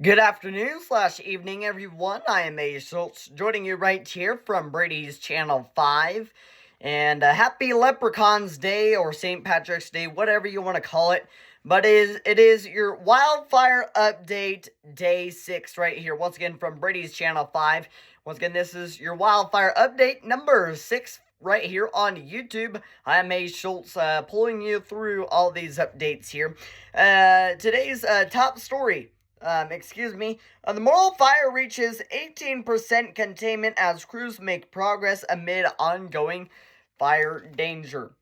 Good afternoon slash evening, everyone. I am A. Schultz, joining you right here from Brady's Channel 5. And happy Leprechaun's Day or St. Patrick's Day, whatever you want to call it. But it is your Wildfire Update Day 6 right here. Once again, from Brady's Channel 5. Once again, this is your Wildfire Update number 6 right here on YouTube. I'm A. Schultz, pulling you through all these updates here. Today's top story. The Moral Fire reaches 18% containment as crews make progress amid ongoing fire danger.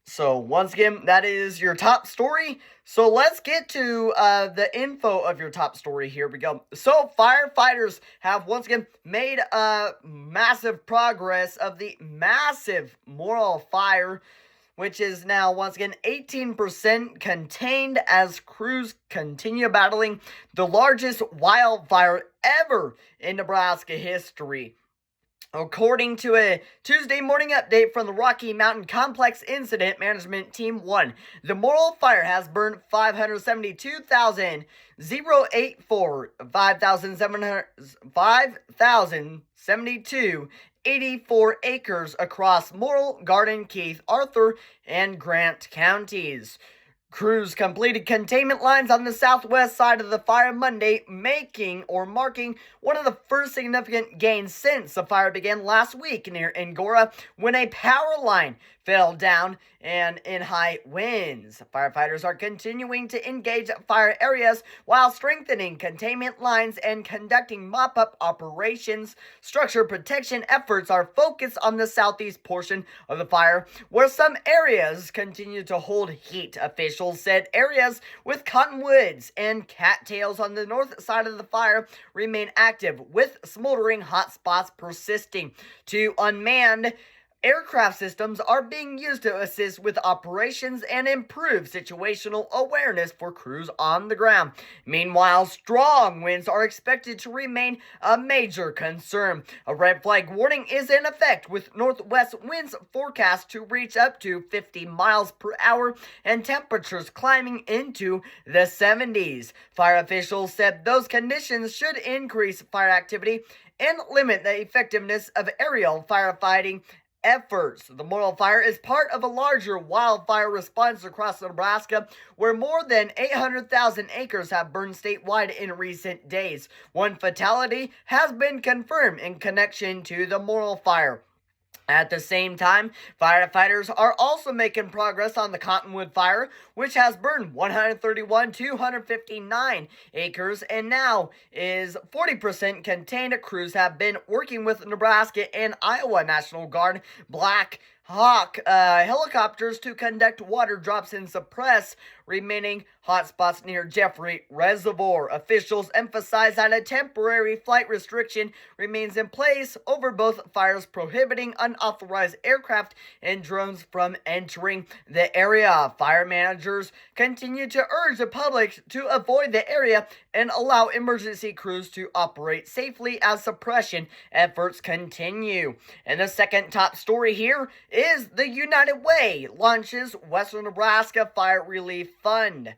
So, once again, that is your top story. So, let's get to the info of your top story. Here we go. So, firefighters have once again made massive progress of the massive Moral Fire, which is now once again 18% contained as crews continue battling the largest wildfire ever in Nebraska history. According to a Tuesday morning update from the Rocky Mountain Complex Incident Management Team 1, the Moral Fire has burned 572 acres across Morrill, Garden, Keith, Arthur, and Grant counties. Crews completed containment lines on the southwest side of the fire Monday, marking one of the first significant gains since the fire began last week near Angora, when a power line fell down and in high winds. Firefighters are continuing to engage fire areas while strengthening containment lines and conducting mop-up operations. Structure protection efforts are focused on the southeast portion of the fire, where some areas continue to hold heat. Officials said areas with cottonwoods and cattails on the north side of the fire remain active, with smoldering hot spots persisting. Two unmanned aircraft systems are being used to assist with operations and improve situational awareness for crews on the ground. Meanwhile, strong winds are expected to remain a major concern. A red flag warning is in effect, with northwest winds forecast to reach up to 50 miles per hour and temperatures climbing into the 70s. Fire officials said those conditions should increase fire activity and limit the effectiveness of aerial firefighting efforts. The Moral Fire is part of a larger wildfire response across Nebraska, where more than 800,000 acres have burned statewide in recent days. One fatality has been confirmed in connection to the Moral Fire. At the same time, firefighters are also making progress on the Cottonwood Fire, which has burned 131,259 acres and now is 40% contained. Crews have been working with Nebraska and Iowa National Guard Black Hawk helicopters to conduct water drops and suppress remaining hotspots near Jeffrey Reservoir. Officials emphasize that a temporary flight restriction remains in place over both fires, prohibiting unauthorized aircraft and drones from entering the area. Fire managers continue to urge the public to avoid the area and allow emergency crews to operate safely as suppression efforts continue. And the second top story here is the United Way launches Western Nebraska Fire Relief Fund.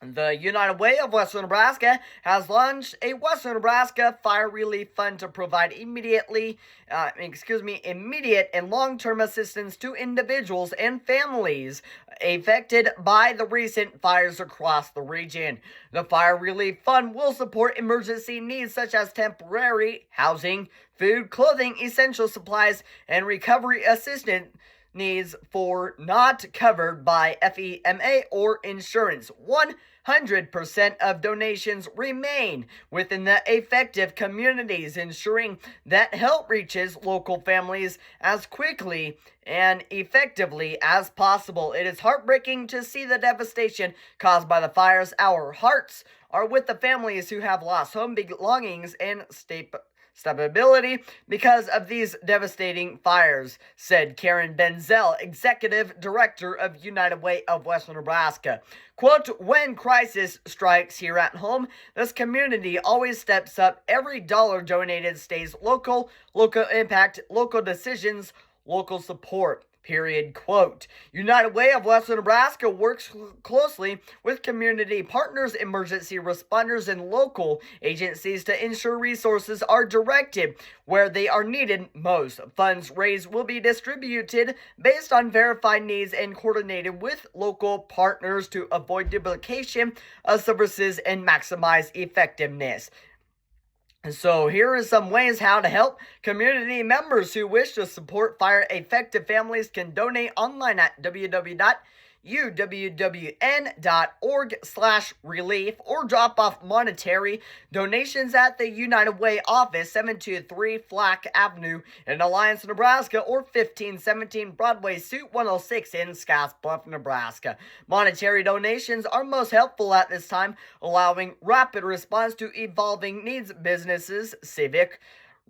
The United Way of Western Nebraska has launched a Western Nebraska Fire Relief Fund to provide immediate and long-term assistance to individuals and families affected by the recent fires across the region. The Fire Relief Fund will support emergency needs such as temporary housing, food, clothing, essential supplies, and recovery assistance needs for not covered by FEMA or insurance. 100% of donations remain within the affected communities, ensuring that help reaches local families as quickly and effectively as possible. It is heartbreaking to see the devastation caused by the fires. Our hearts are with the families who have lost home belongings and stability because of these devastating fires, said Karen Benzel, Executive Director of United Way of Western Nebraska. Quote, "When crisis strikes here at home, this community always steps up. Every dollar donated stays local, local impact, local decisions, local support." period, quote. United Way of Western Nebraska works closely with community partners, emergency responders, and local agencies to ensure resources are directed where they are needed most. Funds raised will be distributed based on verified needs and coordinated with local partners to avoid duplication of services and maximize effectiveness. So here are some ways how to help. Community members who wish to support fire-affected families can donate online at www.uwwn.org/relief or drop off monetary donations at the United Way office, 723 Flack Avenue in Alliance, Nebraska, or 1517 Broadway, Suite 106 in Scottsbluff, Nebraska. Monetary donations are most helpful at this time, allowing rapid response to evolving needs. Businesses, civic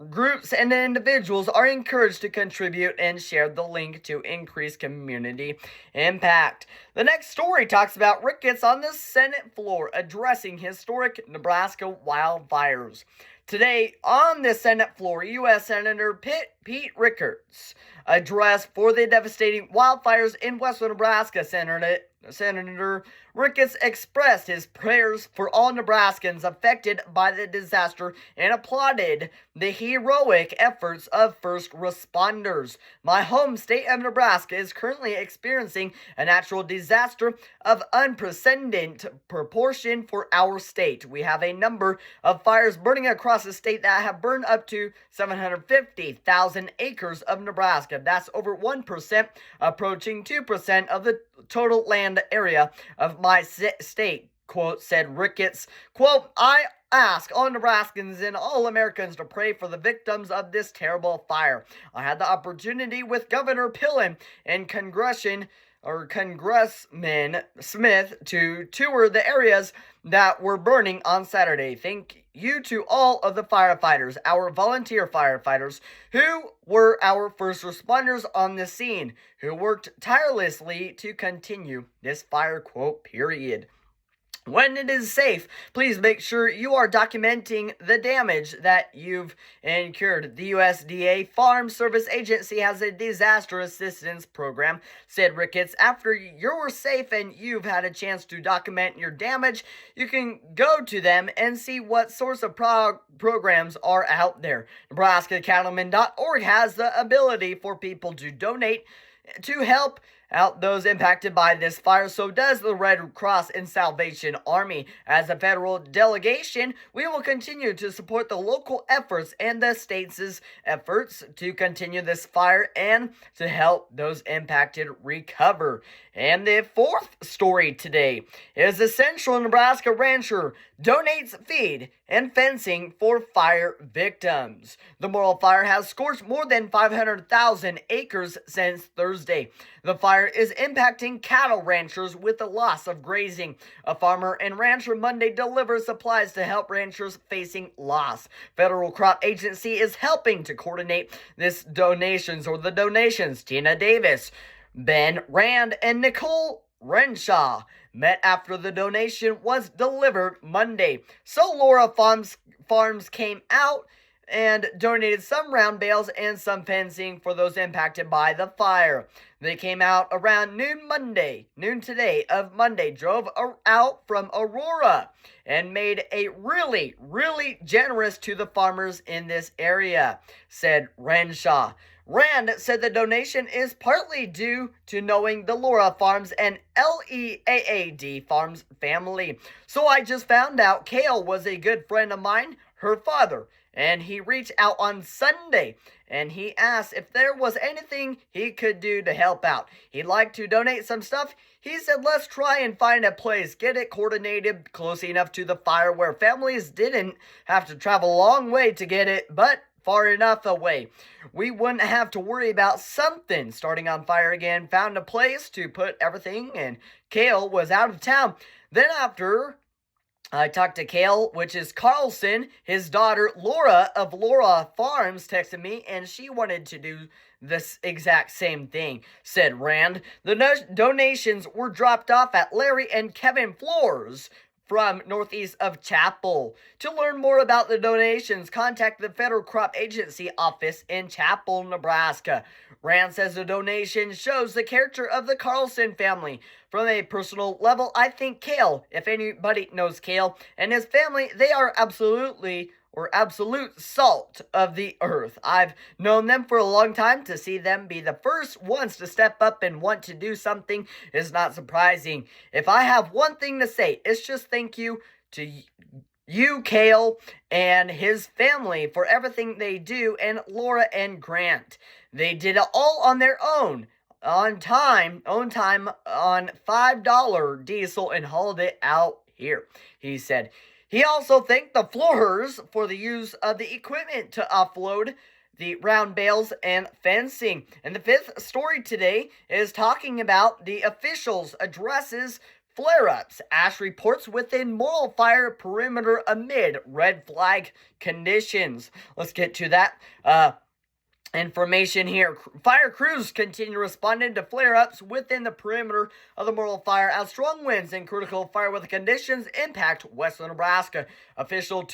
groups, and individuals are encouraged to contribute and share the link to increase community impact. The next story talks about rickets on the Senate floor addressing historic Nebraska wildfires. Today on the Senate floor, U.S. Senator Pete Ricketts addressed for the devastating wildfires in western Nebraska. Senator Ricketts expressed his prayers for all Nebraskans affected by the disaster and applauded the heroic efforts of first responders. My home state of Nebraska is currently experiencing a natural disaster of unprecedented proportion for our state. We have a number of fires burning across the state that have burned up to 750,000 acres of Nebraska. That's over 1%, approaching 2% of the total land area of my state, quote, said Ricketts. Quote, I ask all Nebraskans and all Americans to pray for the victims of this terrible fire. I had the opportunity with Governor Pillen and Congressman Smith to tour the areas that were burning on Saturday. Thank you to all of the firefighters, our volunteer firefighters, who were our first responders on the scene, who worked tirelessly to continue this fire, quote, period. When it is safe, please make sure you are documenting the damage that you've incurred. The USDA Farm Service Agency has a disaster assistance program, said Ricketts. After you're safe and you've had a chance to document your damage, you can go to them and see what sorts of programs are out there. NebraskaCattlemen.org has the ability for people to donate to help out those impacted by this fire. So does the Red Cross and Salvation Army. As a federal delegation, we will continue to support the local efforts and the state's efforts to continue this fire and to help those impacted recover. And the fourth story today is a central Nebraska rancher donates feed and fencing for fire victims. The Morrill fire has scorched more than 500,000 acres since Thursday. The fire is impacting cattle ranchers with the loss of grazing. A farmer and rancher Monday delivered supplies to help ranchers facing loss. Federal Crop Agency is helping to coordinate the donations. Tina Davis, Ben Rand, and Nicole Renshaw met after the donation was delivered Monday. So Laura Farms came out and donated some round bales and some fencing for those impacted by the fire. They came out around noon today of Monday, drove out from Aurora and made a really, really generous to the farmers in this area, said Renshaw. Rand said the donation is partly due to knowing the Laura Farms and LEAAD Farms family. So I just found out Kale was a good friend of mine, her father, and he reached out on Sunday and he asked if there was anything he could do to help out. He'd like to donate some stuff. He said, let's try and find a place, get it coordinated close enough to the fire where families didn't have to travel a long way to get it, but far enough away. We wouldn't have to worry about something starting on fire again. Found a place to put everything, and Kale was out of town. Then after I talked to Kale, which is Carlson, his daughter Laura of Laura Farms texted me, and she wanted to do this exact same thing, said Rand. The donations were dropped off at Larry and Kevin Floors from northeast of Chapel. To learn more about the donations, contact the Federal Crop Agency office in Chapel, Nebraska. Rand says the donation shows the character of the Carlson family. From a personal level, I think Cale, if anybody knows Cale, and his family, they are absolute salt of the earth. I've known them for a long time. To see them be the first ones to step up and want to do something is not surprising. If I have one thing to say, it's just thank you to you, Cale, and his family for everything they do, and Laura and Grant. They did it all on their own, on time, on $5 diesel, and hauled it out here, he said. He also thanked the floors for the use of the equipment to offload the round bales and fencing. And the fifth story today is talking about the officials' addresses flare-ups. Ash reports within Wildfire perimeter amid red flag conditions. Let's get to that information here. Fire crews continue responding to flare-ups within the perimeter of the Wildfire as strong winds and critical fire weather conditions impact western Nebraska. Officials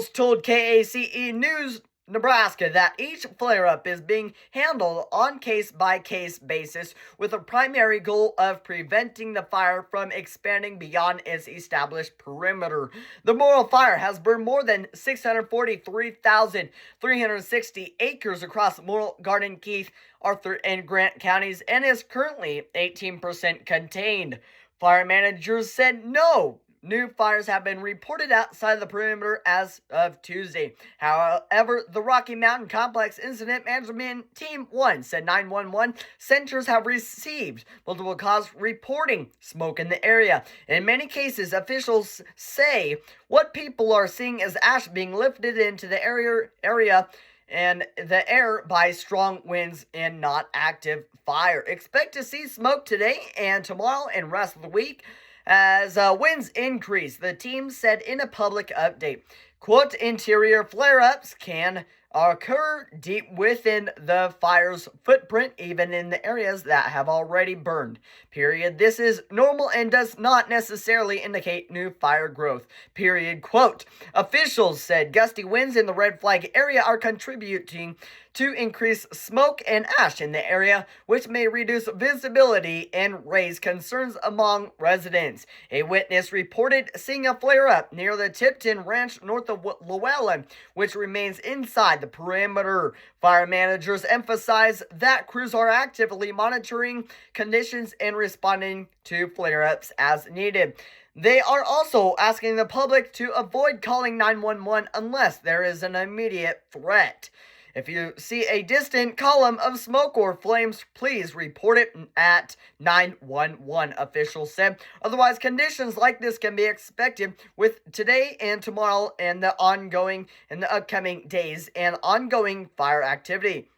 told KACE News Nebraska that each flare-up is being handled on case-by-case basis with a primary goal of preventing the fire from expanding beyond its established perimeter. The Wildfire has burned more than 643,360 acres across Morrill, Garden, Keith, Arthur, and Grant counties and is currently 18% contained. Fire managers said no new fires have been reported outside the perimeter as of Tuesday. However, the Rocky Mountain Complex Incident Management Team 1 said 911 centers have received multiple calls reporting smoke in the area. In many cases, officials say what people are seeing is ash being lifted into the area and the air by strong winds and not active fire. Expect to see smoke today and tomorrow and rest of the week as winds increase, the team said in a public update. Quote, interior flare-ups can occur deep within the fire's footprint, even in the areas that have already burned. Period. This is normal and does not necessarily indicate new fire growth. Period. Quote, officials said gusty winds in the red flag area are contributing to increase smoke and ash in the area, which may reduce visibility and raise concerns among residents. A witness reported seeing a flare-up near the Tipton Ranch north of Llewellyn, which remains inside the perimeter. Fire managers emphasize that crews are actively monitoring conditions and responding to flare-ups as needed. They are also asking the public to avoid calling 911 unless there is an immediate threat. If you see a distant column of smoke or flames, please report it at 911, officials said. Otherwise, conditions like this can be expected with today and tomorrow and the upcoming days and ongoing fire activity.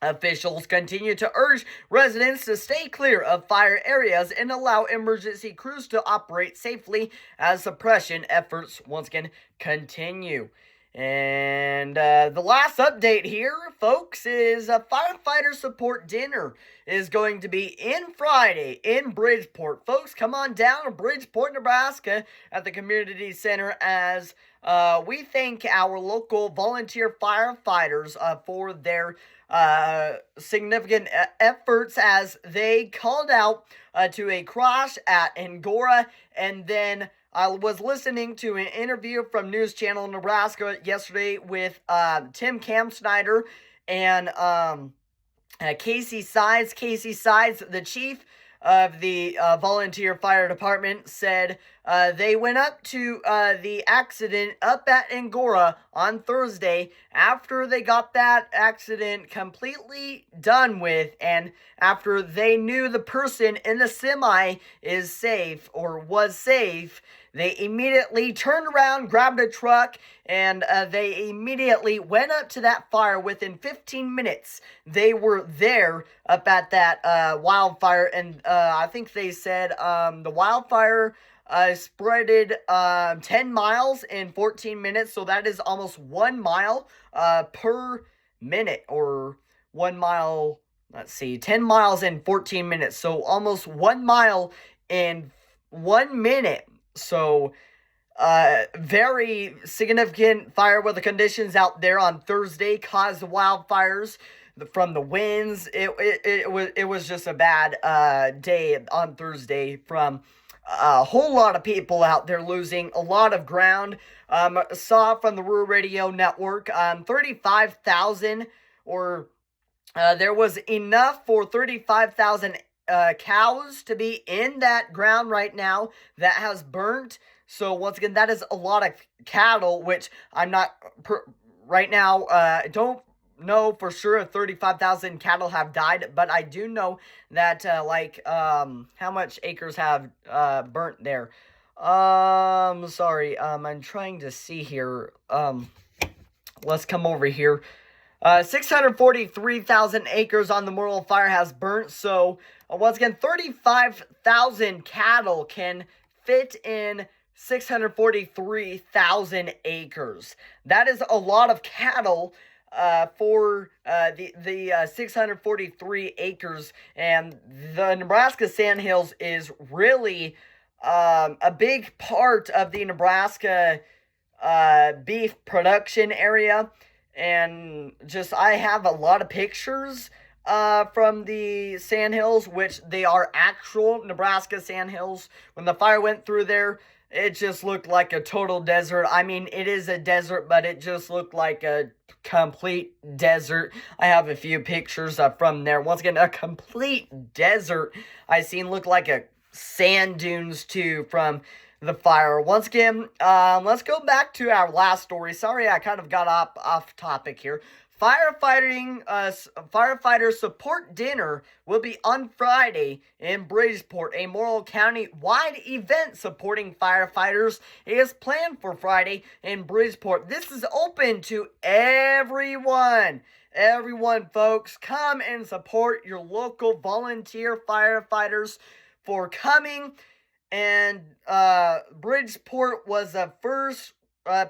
Officials continue to urge residents to stay clear of fire areas and allow emergency crews to operate safely as suppression efforts once again continue. And the last update here, folks, is a firefighter support dinner is going to be in Friday in Bridgeport. Folks, come on down to Bridgeport, Nebraska at the community center as we thank our local volunteer firefighters for their significant efforts as they called out to a crash at Angora. And then I was listening to an interview from News Channel Nebraska yesterday with Tim Camsnyder and Casey Sides. Casey Sides, the chief of the volunteer fire department, said they went up to the accident up at Angora on Thursday after they got that accident completely done with and after they knew the person in the semi is safe or was safe. They immediately turned around, grabbed a truck, and they immediately went up to that fire. Within 15 minutes, they were there up at that wildfire. And I think they said the wildfire spreaded 10 miles in 14 minutes. So that is almost 1 mile per minute, or 1 mile, 10 miles in 14 minutes. So almost 1 mile in 1 minute. So, very significant fire weather conditions out there on Thursday caused wildfires from the winds. It was just a bad day on Thursday from a whole lot of people out there losing a lot of ground. Saw from the Rural Radio Network, 35,000 or there was enough for 35,000 cows to be in that ground right now that has burnt. So once again, that is a lot of cattle, which I'm not right now. Don't know for sure if 35,000 cattle have died, but I do know that how much acres have burnt there. Sorry. I'm trying to see here. Let's come over here. 643,000 acres on the Morrill Fire has burnt. So, once again, 35,000 cattle can fit in 643,000 acres. That is a lot of cattle for the 643 acres. And the Nebraska Sandhills is really a big part of the Nebraska beef production area. And just, I have a lot of pictures from the Sandhills, which they are actual Nebraska Sandhills. When the fire went through there, it just looked like a total desert. I mean, it is a desert, but it just looked like a complete desert. I have a few pictures from there. Once again, a complete desert. I seen look like a sand dunes too from the fire. Once again, let's go back to our last story. Sorry, I kind of got off topic here. Firefighter support dinner will be on Friday in Bridgeport. A Morrill County-wide event supporting firefighters is planned for Friday in Bridgeport. This is open to everyone. Everyone, folks, come and support your local volunteer firefighters for coming. And Bridgeport was the first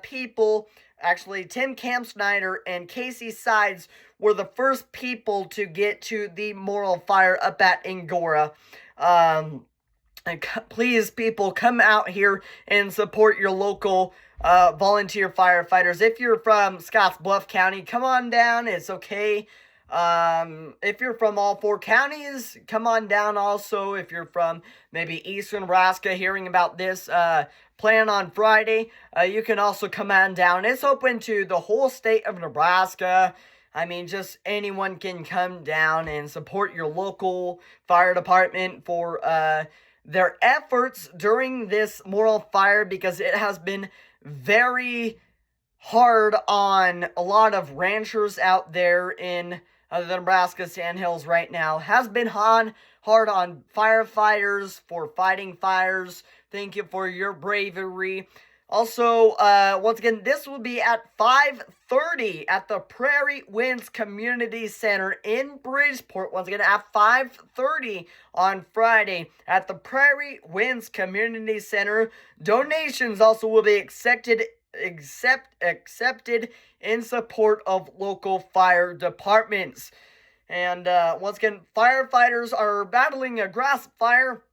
people, actually Tim Camp Snyder and Casey Sides were the first people to get to the Morrill Fire up at Angora. And please, people, come out here and support your local volunteer firefighters. If you're from Scottsbluff County, come on down. It's okay. If you're from all 4 counties, come on down also. If you're from maybe Eastern Nebraska, hearing about this plan on Friday, you can also come on down. It's open to the whole state of Nebraska. I mean, just anyone can come down and support your local fire department for their efforts during this Morrill Fire, because it has been very hard on a lot of ranchers out there in the Nebraska Sandhills right now. Has been hard on firefighters for fighting fires. Thank you for your bravery. Also, once again, this will be at 5:30 at the Prairie Winds Community Center in Bridgeport. Once again, at 5:30 on Friday at the Prairie Winds Community Center. Donations also will be accepted in support of local fire departments. And once again, firefighters are battling a grass fire.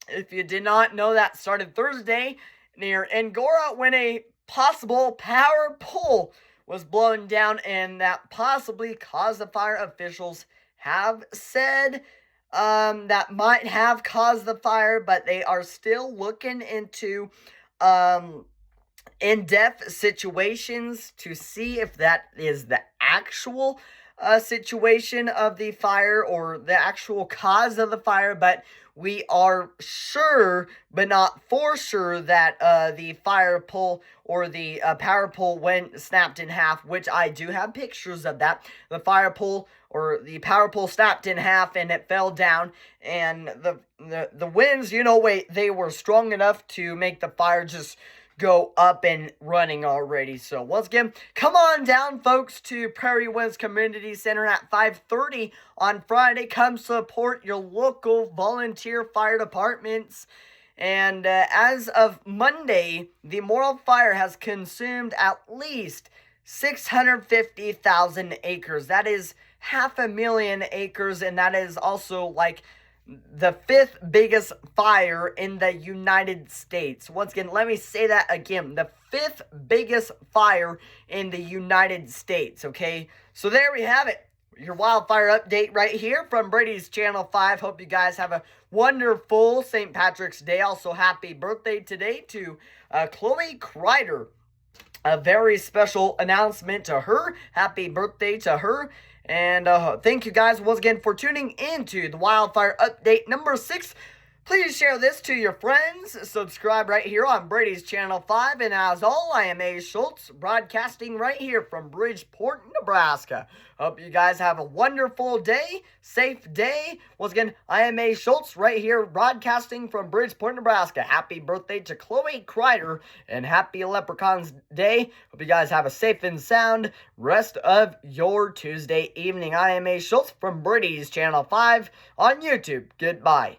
If you did not know, that started Thursday near Angora when a possible power pole was blown down, and that possibly caused the fire. Officials have said that might have caused the fire, but they are still looking into in-depth situations to see if that is the actual situation of the fire or the actual cause of the fire. But we are sure, but not for sure, that the fire pole or the power pole snapped in half, which I do have pictures of that. The fire pole or the power pole snapped in half and it fell down, and the winds, they were strong enough to make the fire just go up and running already. So once again, come on down, folks, to Prairie Winds Community Center at 5:30 on Friday. Come support your local volunteer fire departments. And as of Monday, the Morrill Fire has consumed at least 650,000 acres. That is 500,000 acres, and that is also like the 5th biggest fire in the United States. Once again, let me say that again. The 5th biggest fire in the United States, okay? So there we have it. Your wildfire update right here from Brady's Channel 5. Hope you guys have a wonderful St. Patrick's Day. Also, happy birthday today to Chloe Kreider. A very special announcement to her. Happy birthday to her. And thank you guys once again for tuning into the Wildfire Update number 6. Please share this to your friends. Subscribe right here on Brady's Channel 5. And as all, I am A. Schultz, broadcasting right here from Bridgeport, Nebraska. Hope you guys have a wonderful day, safe day. Once again, I am A. Schultz right here broadcasting from Bridgeport, Nebraska. Happy birthday to Chloe Kreider and happy Leprechauns Day. Hope you guys have a safe and sound rest of your Tuesday evening. I am A. Schultz from Brady's Channel 5 on YouTube. Goodbye.